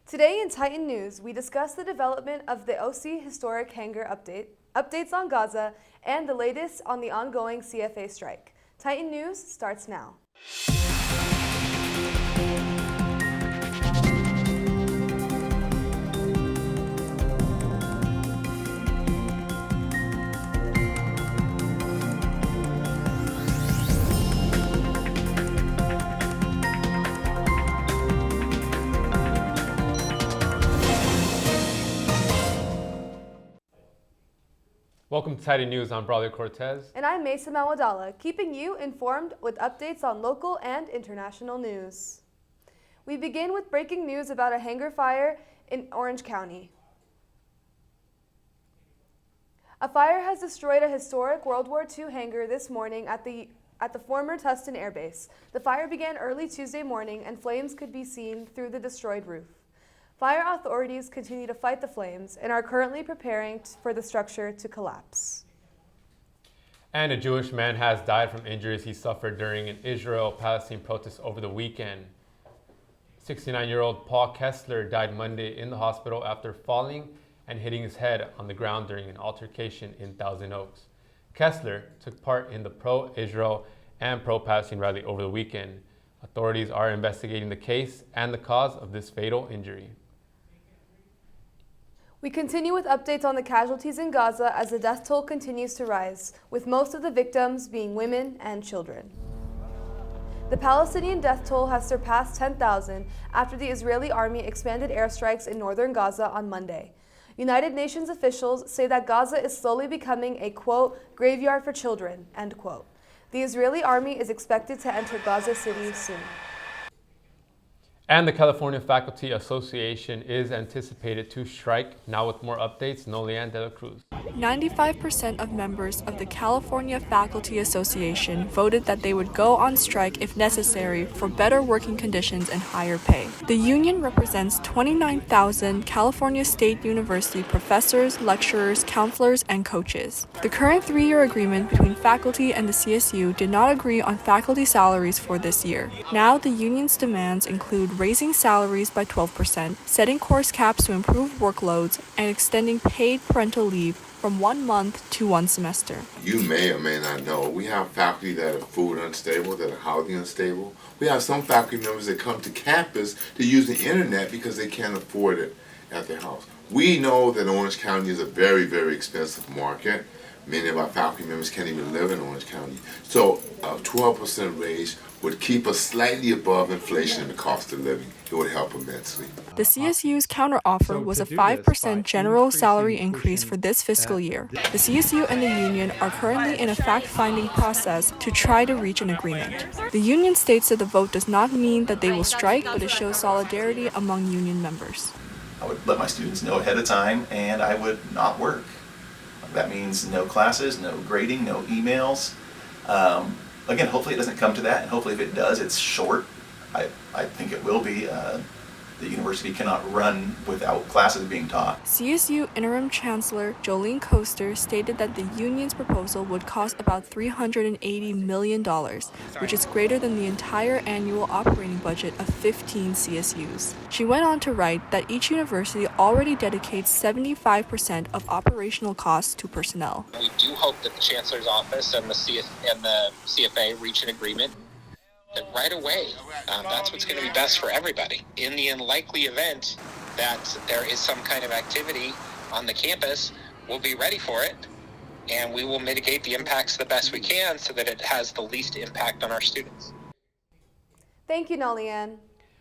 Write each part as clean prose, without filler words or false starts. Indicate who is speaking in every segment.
Speaker 1: Today in Titan News, we discuss the development of the OC Historic Hangar update, updates on Gaza, and the latest on the ongoing CFA strike. Titan News starts now.
Speaker 2: Welcome to Titan News. I'm Braulio Cortez.
Speaker 1: And I'm Mesa Mawadala, keeping you informed with updates on local and international news. We begin with breaking news about a hangar fire in Orange County. A fire has destroyed a historic World War II hangar this morning at the former Tustin Air Base. The fire began early Tuesday morning and flames could be seen through the destroyed roof. Fire authorities continue to fight the flames and are currently preparing for the structure to collapse.
Speaker 2: And a Jewish man has died from injuries he suffered during an Israel-Palestine protest over the weekend. 69-year-old Paul Kessler died Monday in the hospital after falling and hitting his head on the ground during an altercation in Thousand Oaks. Kessler took part in the pro-Israel and pro-Palestine rally over the weekend. Authorities are investigating the case and the cause of this fatal injury.
Speaker 1: We continue with updates on the casualties in Gaza as the death toll continues to rise, with most of the victims being women and children. The Palestinian death toll has surpassed 10,000 after the Israeli army expanded airstrikes in northern Gaza on Monday. United Nations officials say that Gaza is slowly becoming a, quote, graveyard for children, end quote. The Israeli army is expected to enter Gaza City soon.
Speaker 2: And the California Faculty Association is anticipated to strike. Now with more updates, Nolian de la Cruz.
Speaker 3: 95% of members of the California Faculty Association voted that they would go on strike if necessary for better working conditions and higher pay. The union represents 29,000 California State University professors, lecturers, counselors, and coaches. The current 3-year agreement between faculty and the CSU did not agree on faculty salaries for this year. Now the union's demands include raising salaries by 12%, setting course caps to improve workloads, and extending paid parental leave from 1 month to 1 semester.
Speaker 4: You may or may not know, we have faculty that are food unstable, that are housing unstable. We have some faculty members that come to campus to use the internet because they can't afford it at their house. We know that Orange County is a very, very expensive market. Many of our faculty members can't even live in Orange County. So a 12% raise would keep us slightly above inflation in the cost of living. It would help immensely.
Speaker 3: The CSU's counteroffer was a 5% general salary increase for this fiscal year. The CSU and the union are currently in a fact-finding process to try to reach an agreement. The union states that the vote does not mean that they will strike, but it shows solidarity among union members.
Speaker 5: I would let my students know ahead of time, and I would not work. That means no classes, no grading, no emails. Again, hopefully it doesn't come to that, and hopefully if it does, it's short. I think it will be. The university cannot run without classes being taught.
Speaker 3: CSU Interim Chancellor Jolene Coaster stated that the union's proposal would cost about $380 million, which is greater than the entire annual operating budget of 15 CSUs. She went on to write that each university already dedicates 75% of operational costs to personnel.
Speaker 6: We do hope that the Chancellor's Office and the CFA reach an agreement right away. That's what's going to be best for everybody. In the unlikely event that there is some kind of activity on the campus, we'll be ready for it, and we will mitigate the impacts the best we can so that it has the least impact on our students.
Speaker 1: Thank you, Nolian.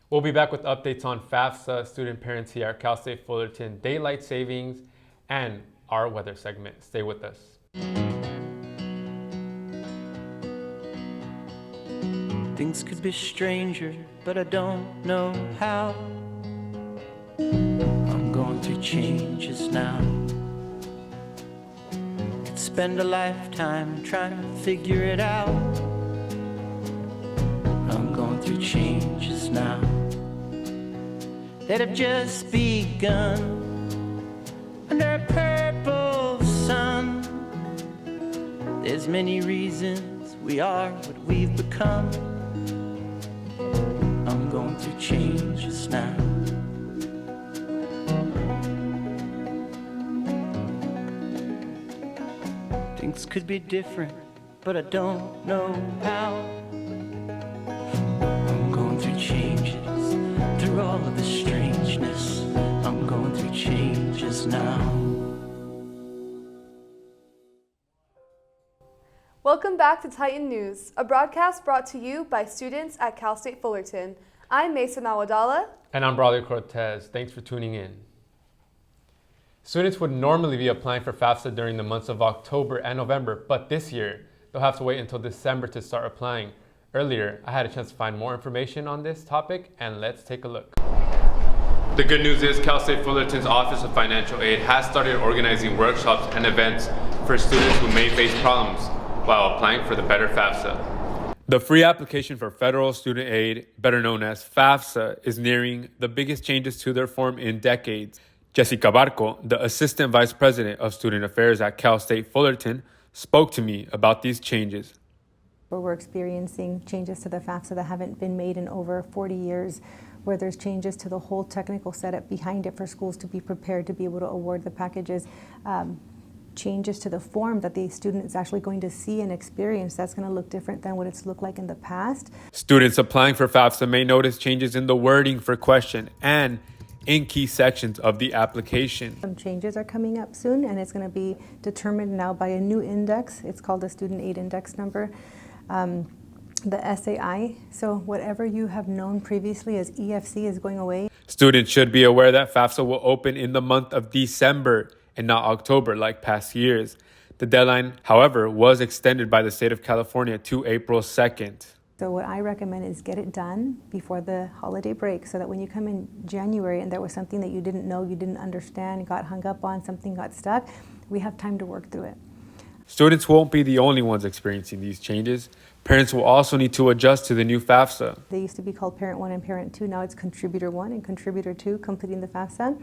Speaker 2: We'll be back with updates on FAFSA, student parents here at Cal State Fullerton, daylight savings, and our weather segment. Stay with us.
Speaker 7: Things could be stranger, but I don't know how. I'm going through changes now. Could spend a lifetime trying to figure it out. I'm going through changes now that have just begun under a purple sun. There's many reasons we are what we've become. I'm going through changes now. things could be different, but I don't know how. I'm going through changes, through all of the strangeness. I'm going through changes now.
Speaker 1: Welcome back to Titan News, a broadcast brought to you by students at Cal State Fullerton. I'm Mesa Mawadala.
Speaker 2: And I'm Bradley Cortez. Thanks for tuning in. Students would normally be applying for FAFSA during the months of October and November, but this year, they'll have to wait until December to start applying. Earlier, I had a chance to find more information on this topic, and let's take a look. The good news is Cal State Fullerton's Office of Financial Aid has started organizing workshops and events for students who may face problems while applying for the Better FAFSA. The free application for federal student aid, better known as FAFSA, is nearing the biggest changes to their form in decades. Jessica Barco, the Assistant Vice President of Student Affairs at Cal State Fullerton, spoke to me about these changes.
Speaker 8: We're experiencing changes to the FAFSA that haven't been made in over 40 years, where there's changes to the whole technical setup behind it for schools to be prepared to be able to award the packages. Changes to the form that the student is actually going to see and experience. That's going to look different than what it's looked like in the past.
Speaker 2: Students applying for FAFSA may notice changes in the wording for question and in key sections of the application.
Speaker 8: Some changes are coming up soon, and it's going to be determined now by a new index. It's called a Student Aid Index Number, the SAI. So whatever you have known previously as EFC is going away.
Speaker 2: Students should be aware that FAFSA will open in the month of December and not October like past years. The deadline, however, was extended by the state of California to April 2nd.
Speaker 8: So what I recommend is get it done before the holiday break so that when you come in January and there was something that you didn't know, you didn't understand, got hung up on, something got stuck, we have time to work through it.
Speaker 2: Students won't be the only ones experiencing these changes. Parents will also need to adjust to the new FAFSA.
Speaker 8: They used to be called Parent 1 and Parent 2. Now it's Contributor 1 and Contributor 2 completing the FAFSA.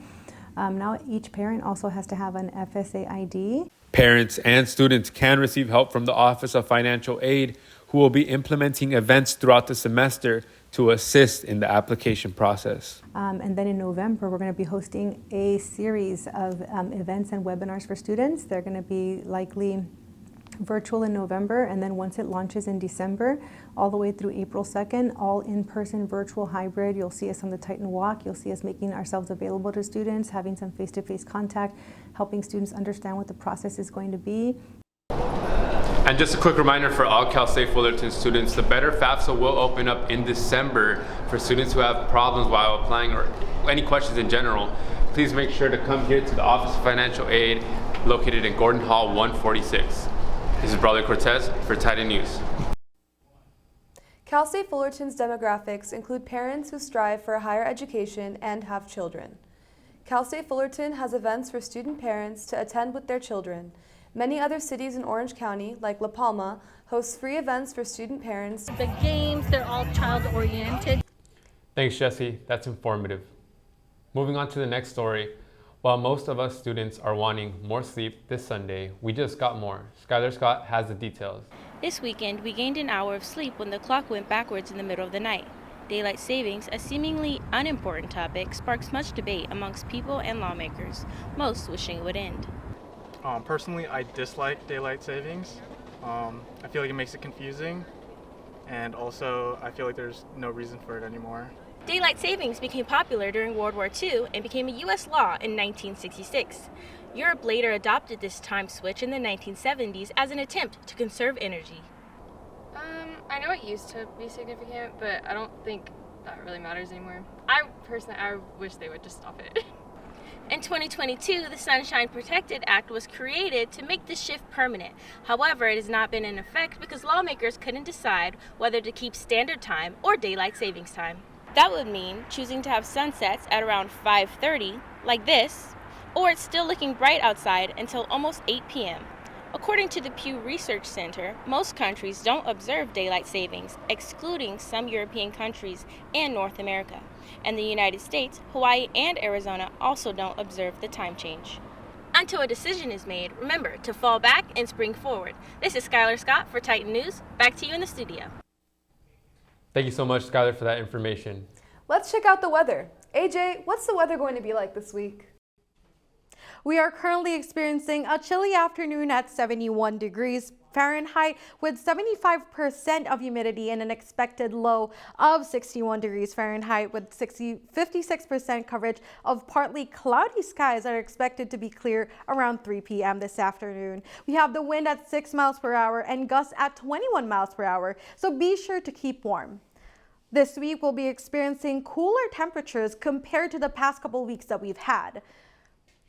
Speaker 8: Now each parent also has to have an FSA ID.
Speaker 2: Parents and students can receive help from the Office of Financial Aid, who will be implementing events throughout the semester to assist in the application process.
Speaker 8: And then in November, we're going to be hosting a series of events and webinars for students. They're going to be likely virtual in November, and then once it launches in December, all the way through April 2nd, all in-person, virtual, hybrid. You'll see us on the Titan Walk. You'll see us making ourselves available to students, having some face-to-face contact, helping students understand what the process is going to be.
Speaker 2: And just a quick reminder for all Cal State Fullerton students, the Better FAFSA will open up in December for students who have problems while applying or any questions in general. Please make sure to come here to the Office of Financial Aid located in Gordon Hall 146. This is Bradley Cortez for Titan News.
Speaker 1: Cal State Fullerton's demographics include parents who strive for a higher education and have children. Cal State Fullerton has events for student parents to attend with their children. Many other cities in Orange County, like La Palma, host free events for student parents.
Speaker 9: The games, they're all child-oriented.
Speaker 2: Thanks, Jesse. That's informative. Moving on to the next story. While most of us students are wanting more sleep this Sunday, we just got more. Skylar Scott has the details.
Speaker 10: This weekend, we gained an hour of sleep when the clock went backwards in the middle of the night. Daylight savings, a seemingly unimportant topic, sparks much debate amongst people and lawmakers, most wishing it would end.
Speaker 11: Personally, I dislike daylight savings. I feel like it makes it confusing, and also I feel like there's no reason for it anymore.
Speaker 10: Daylight savings became popular during World War II and became a U.S. law in 1966. Europe later adopted this time switch in the 1970s as an attempt to conserve energy.
Speaker 12: I know it used to be significant, but I don't think that really matters anymore. I wish they would just stop it.
Speaker 10: In 2022, the Sunshine Protected Act was created to make the shift permanent. However, it has not been in effect because lawmakers couldn't decide whether to keep standard time or daylight savings time. That would mean choosing to have sunsets at around 5:30, like this, or it's still looking bright outside until almost 8 p.m. According to the Pew Research Center, most countries don't observe daylight savings, excluding some European countries and North America. And the United States, Hawaii, and Arizona also don't observe the time change. Until a decision is made, remember to fall back and spring forward. This is Skylar Scott for Titan News. Back to you in the studio.
Speaker 2: Thank you so much, Skylar, for that information.
Speaker 1: Let's check out the weather. AJ, what's the weather going to be like this week?
Speaker 13: We are currently experiencing a chilly afternoon at 71 degrees Fahrenheit with 75% of humidity and an expected low of 61 degrees Fahrenheit with 56% coverage of partly cloudy skies that are expected to be clear around 3 p.m. this afternoon. We have the wind at 6 miles per hour and gusts at 21 miles per hour, so be sure to keep warm. This week we'll be experiencing cooler temperatures compared to the past couple weeks that we've had.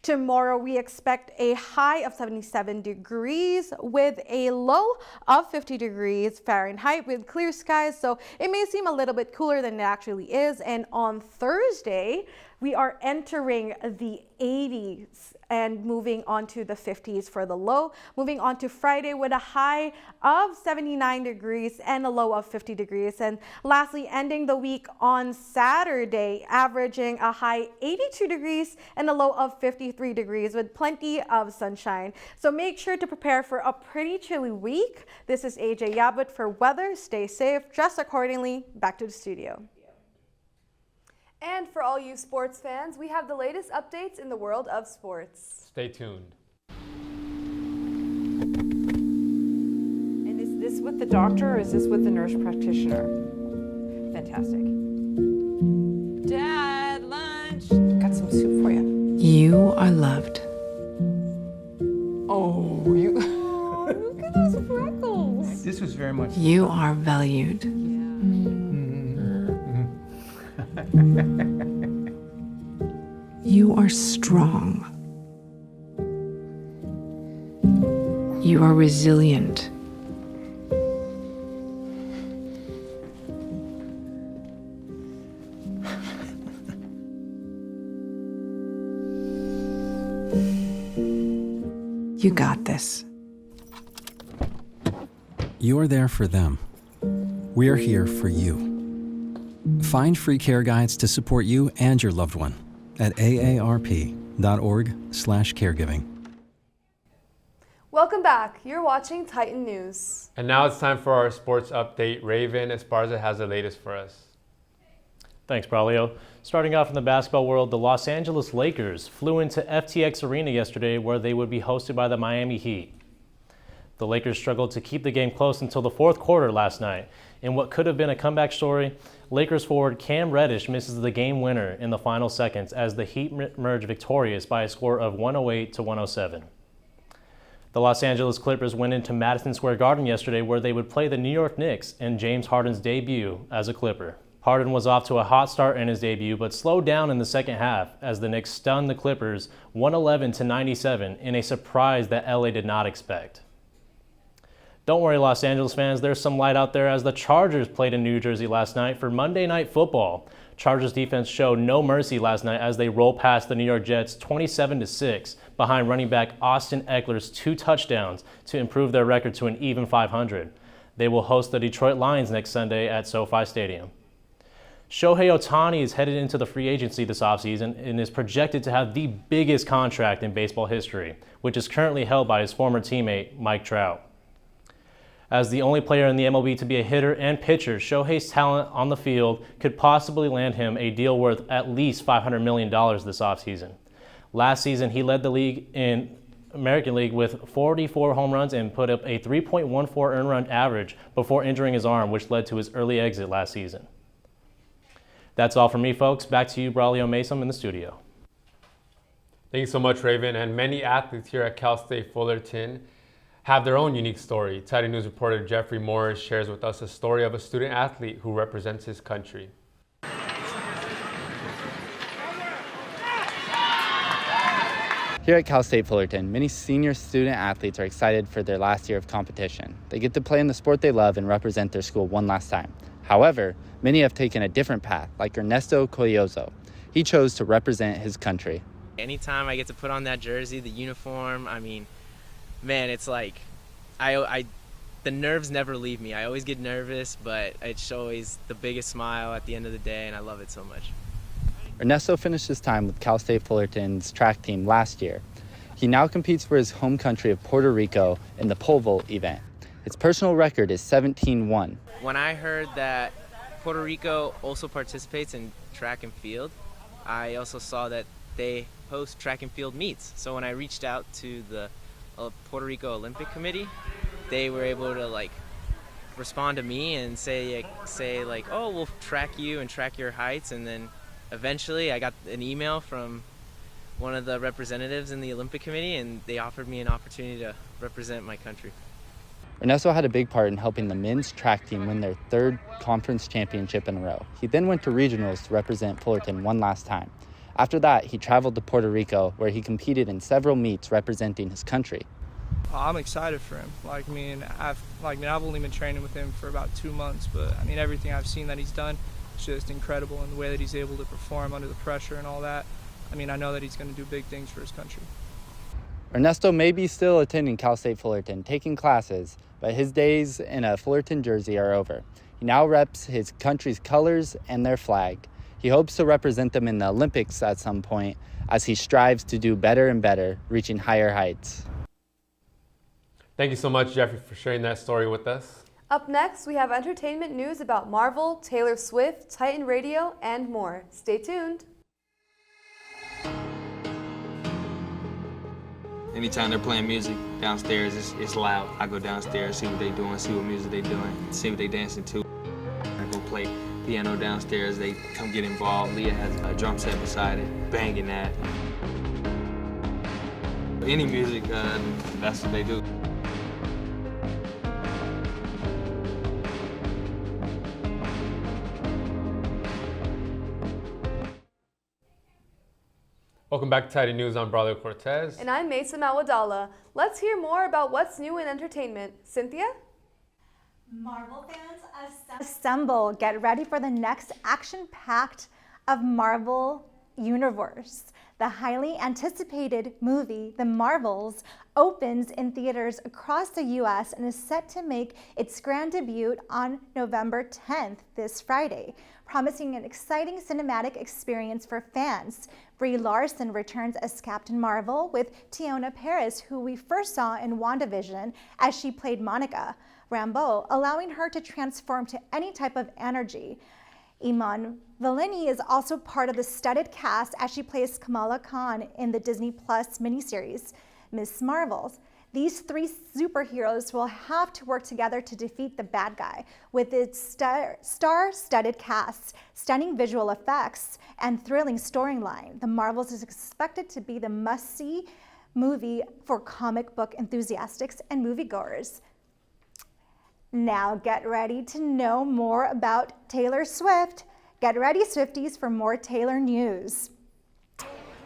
Speaker 13: Tomorrow we expect a high of 77 degrees with a low of 50 degrees Fahrenheit with clear skies, so it may seem a little bit cooler than it actually is. And on Thursday, we are entering the 80s and moving on to the 50s for the low. Moving on to Friday with a high of 79 degrees and a low of 50 degrees. And lastly, ending the week on Saturday, averaging a high 82 degrees and a low of 53 degrees with plenty of sunshine. So make sure to prepare for a pretty chilly week. This is AJ Yabut for weather. Stay safe, dress accordingly. Back to the studio.
Speaker 1: And for all you sports fans, we have the latest updates in the world of sports.
Speaker 2: Stay tuned.
Speaker 14: And is this with the doctor or is this with the nurse practitioner? Fantastic. Dad, lunch. Got some soup for you.
Speaker 15: You are loved.
Speaker 14: Oh, you. Look at those freckles.
Speaker 16: This was very much.
Speaker 15: You are valued. You are strong. You are resilient. You got this.
Speaker 17: You're there for them. We're here for you. Find free care guides to support you and your loved one at aarp.org/caregiving.
Speaker 1: Welcome back. You're watching Titan News.
Speaker 2: And now it's time for our sports update. Raven Esparza has the latest for us.
Speaker 18: Thanks, Braulio. Starting off in the basketball world, the Los Angeles Lakers flew into FTX Arena yesterday where they would be hosted by the Miami Heat. The Lakers struggled to keep the game close until the fourth quarter last night. In what could have been a comeback story, Lakers forward Cam Reddish misses the game winner in the final seconds as the Heat emerge victorious by a score of 108-107. The Los Angeles Clippers went into Madison Square Garden yesterday where they would play the New York Knicks in James Harden's debut as a Clipper. Harden was off to a hot start in his debut but slowed down in the second half as the Knicks stunned the Clippers 111-97 in a surprise that LA did not expect. Don't worry, Los Angeles fans, there's some light out there as the Chargers played in New Jersey last night for Monday Night Football. Chargers defense showed no mercy last night as they rolled past the New York Jets 27-6 behind running back Austin Eckler's 2 touchdowns to improve their record to an even 500. They will host the Detroit Lions next Sunday at SoFi Stadium. Shohei Ohtani is headed into the free agency this offseason and is projected to have the biggest contract in baseball history, which is currently held by his former teammate Mike Trout. As the only player in the MLB to be a hitter and pitcher, Shohei's talent on the field could possibly land him a deal worth at least $500 million this offseason. Last season, he led the league in American League with 44 home runs and put up a 3.14 earned run average before injuring his arm, which led to his early exit last season. That's all from me, folks. Back to you, Braulio Mason, in the studio.
Speaker 2: Thank you so much, Raven. And many athletes here at Cal State Fullerton have their own unique story. Titan News reporter Jeffrey Morris shares with us a story of a student athlete who represents his country.
Speaker 19: Here at Cal State Fullerton, many senior student athletes are excited for their last year of competition. They get to play in the sport they love and represent their school one last time. However, many have taken a different path, like Ernesto Colliozo. He chose to represent his country.
Speaker 20: Anytime I get to put on that jersey, the uniform, I mean, man, it's like, the nerves never leave me. I always get nervous, but it's always the biggest smile at the end of the day, and I love it so much.
Speaker 19: Ernesto finished his time with Cal State Fullerton's track team last year. He now competes for his home country of Puerto Rico in the pole vault event. His personal record is 17-1.
Speaker 20: When I heard that Puerto Rico also participates in track and field, I also saw that they host track and field meets. So when I reached out to the Puerto Rico Olympic Committee, they were able to like respond to me and say like, oh, we'll track you and track your heights. And then eventually I got an email from one of the representatives in the Olympic Committee, and they offered me an opportunity to represent my country.
Speaker 19: Ernesto had a big part in helping the men's track team win their third conference championship in a row. He then went to regionals to represent Fullerton one last time. After that, he traveled to Puerto Rico, where he competed in several meets representing his country.
Speaker 16: I'm excited for him. I've only been training with him for about 2 months, but everything I've seen that he's done is just incredible, and the way that he's able to perform under the pressure and all that. I know that he's going to do big things for his country.
Speaker 19: Ernesto may be still attending Cal State Fullerton, taking classes, but his days in a Fullerton jersey are over. He now reps his country's colors and their flag. He hopes to represent them in the Olympics at some point as he strives to do better and better, reaching higher heights.
Speaker 2: Thank you so much, Jeffrey, for sharing that story with us.
Speaker 1: Up next, we have entertainment news about Marvel, Taylor Swift, Titan Radio, and more. Stay tuned.
Speaker 21: Anytime they're playing music downstairs, it's loud. I go downstairs, see what they're doing, see what music they're doing, see what they're dancing to. I go play piano downstairs, they come get involved. Leah has a drum set beside it, banging that. Any music, that's what they do.
Speaker 2: Welcome back to Tidy News. I'm Braulio Cortez.
Speaker 1: And I'm Mesa Mawadala. Let's hear more about what's new in entertainment. Cynthia?
Speaker 22: Marvel fans assemble. Get ready for the next action-packed of Marvel Universe. The highly anticipated movie, The Marvels, opens in theaters across the U.S. and is set to make its grand debut on November 10th, this Friday, promising an exciting cinematic experience for fans. Brie Larson returns as Captain Marvel with Teyonah Parris, who we first saw in WandaVision as she played Monica Rambeau, allowing her to transform to any type of energy. Iman Vellani is also part of the studded cast as she plays Kamala Khan in the Disney Plus miniseries, Ms. Marvel. These three superheroes will have to work together to defeat the bad guy. With its star-studded cast, stunning visual effects, and thrilling storyline, The Marvels is expected to be the must-see movie for comic book enthusiasts and moviegoers. Now get ready to know more about Taylor Swift. Get ready, Swifties, for more Taylor news.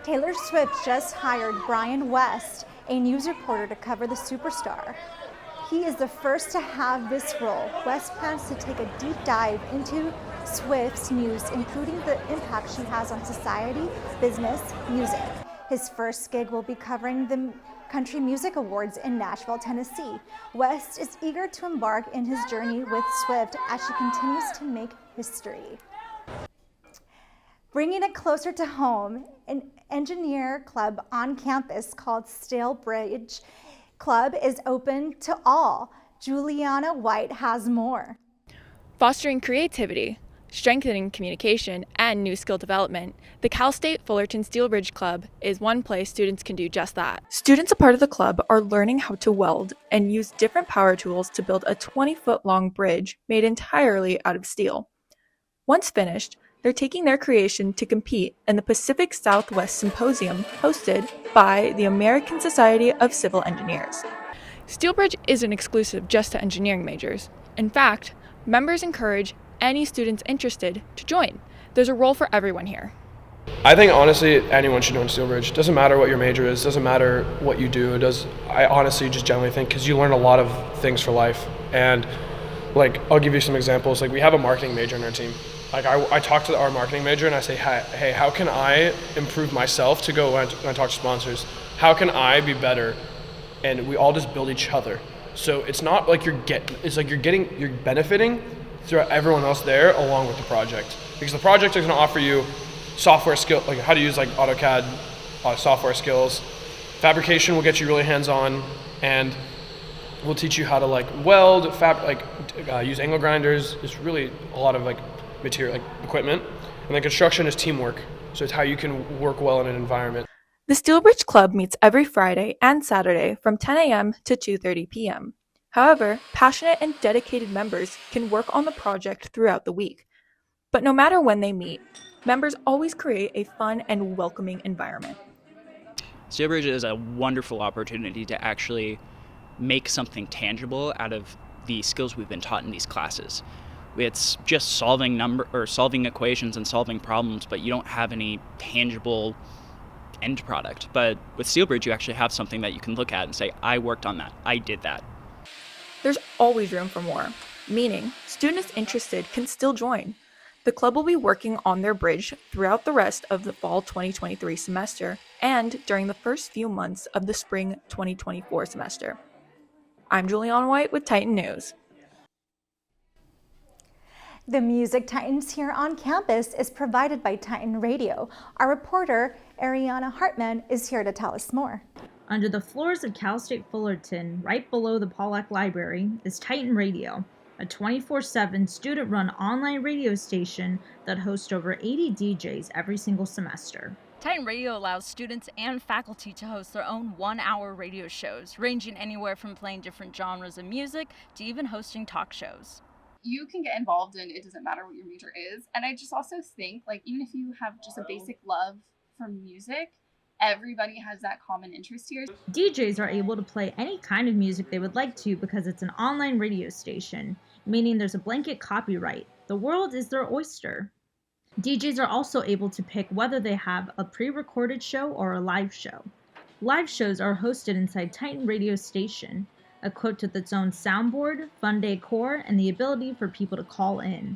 Speaker 22: Taylor Swift just hired Brian West, a news reporter, to cover the superstar. He is the first to have this role. West plans to take a deep dive into Swift's news, including the impact she has on society, business, music. His first gig will be covering the Country Music Awards in Nashville, Tennessee. West is eager to embark in his journey with Swift as she continues to make history. Bringing it closer to home, an engineer club on campus called Stalebridge Club is open to all. Juliana White has more.
Speaker 3: Fostering creativity, strengthening communication, and new skill development, the Cal State Fullerton Steelbridge Club is one place students can do just that. Students a part of the club are learning how to weld and use different power tools to build a 20-foot-long bridge made entirely out of steel. Once finished, they're taking their creation to compete in the Pacific Southwest Symposium hosted by the American Society of Civil Engineers. Steelbridge isn't exclusive just to engineering majors. In fact, members encourage any students interested to join. There's a role for everyone here.
Speaker 23: I think honestly anyone should join Steelbridge. Doesn't matter what your major is, doesn't matter what you do. I honestly just generally think because you learn a lot of things for life. And I'll give you some examples. We have a marketing major in our team. I talk to our marketing major and I say, hey, how can I improve myself to go when I talk to sponsors? How can I be better? And we all just build each other. So it's not like you're benefiting throughout everyone else there along with the project. Because the project is gonna offer you software skill, how to use AutoCAD software skills. Fabrication will get you really hands-on, and we'll teach you how to weld, use angle grinders. It's really a lot of material, equipment. And then construction is teamwork. So it's how you can work well in an environment.
Speaker 3: The Steelbridge Club meets every Friday and Saturday from 10 a.m. to 2:30 p.m. However, passionate and dedicated members can work on the project throughout the week. But no matter when they meet, members always create a fun and welcoming environment.
Speaker 4: Steelbridge is a wonderful opportunity to actually make something tangible out of the skills we've been taught in these classes. It's just solving equations and solving problems, but you don't have any tangible end product. But with Steelbridge, you actually have something that you can look at and say, I worked on that, I did that.
Speaker 3: There's always room for more, meaning students interested can still join. The club will be working on their bridge throughout the rest of the fall 2023 semester and during the first few months of the spring 2024 semester. I'm Juliana White with Titan News.
Speaker 22: The Music Titans here on campus is provided by Titan Radio. Our reporter, Ariana Hartman, is here to tell us more.
Speaker 5: Under the floors of Cal State Fullerton, right below the Pollack Library, is Titan Radio, a 24/7 student-run online radio station that hosts over 80 DJs every single semester.
Speaker 6: Titan Radio allows students and faculty to host their own one-hour radio shows, ranging anywhere from playing different genres of music to even hosting talk shows.
Speaker 24: You can get involved in, it doesn't matter what your major is. And I just also think, like, even if you have just a basic love for music, everybody has that common interest here.
Speaker 5: DJs are able to play any kind of music they would like to because it's an online radio station, meaning there's a blanket copyright. The world is their oyster. DJs are also able to pick whether they have a pre-recorded show or a live show. Live shows are hosted inside Titan Radio Station, equipped with its own soundboard, fun decor, and the ability for people to call in.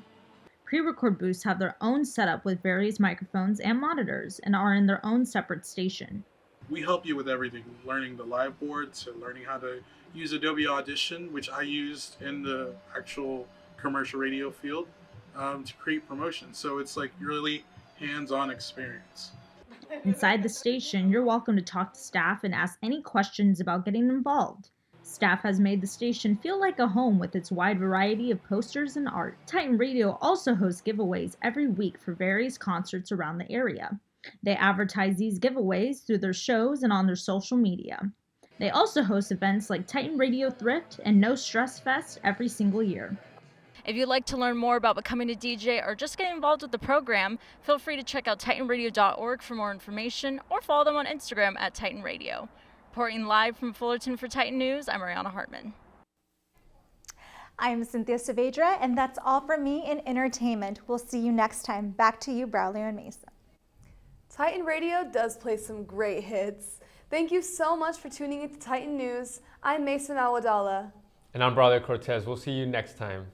Speaker 5: Pre-record booths have their own setup with various microphones and monitors and are in their own separate station.
Speaker 25: We help you with everything, learning the live board to learning how to use Adobe Audition, which I used in the actual commercial radio field to create promotions. So it's like really hands-on experience.
Speaker 5: Inside the station, you're welcome to talk to staff and ask any questions about getting involved. Staff has made the station feel like a home with its wide variety of posters and art. Titan Radio also hosts giveaways every week for various concerts around the area. They advertise these giveaways through their shows and on their social media. They also host events like Titan Radio Thrift and No Stress Fest every single year.
Speaker 6: If you'd like to learn more about becoming a DJ or just getting involved with the program, feel free to check out titanradio.org for more information or follow them on Instagram at Titan Radio. Reporting live from Fullerton for Titan News, I'm Ariana Hartman.
Speaker 22: I'm Cynthia Saavedra, and that's all from me in entertainment. We'll see you next time. Back to you, Braulio and Mesa.
Speaker 1: Titan Radio does play some great hits. Thank you so much for tuning into Titan News. I'm Mason Awadala.
Speaker 2: And I'm Braulio Cortez. We'll see you next time.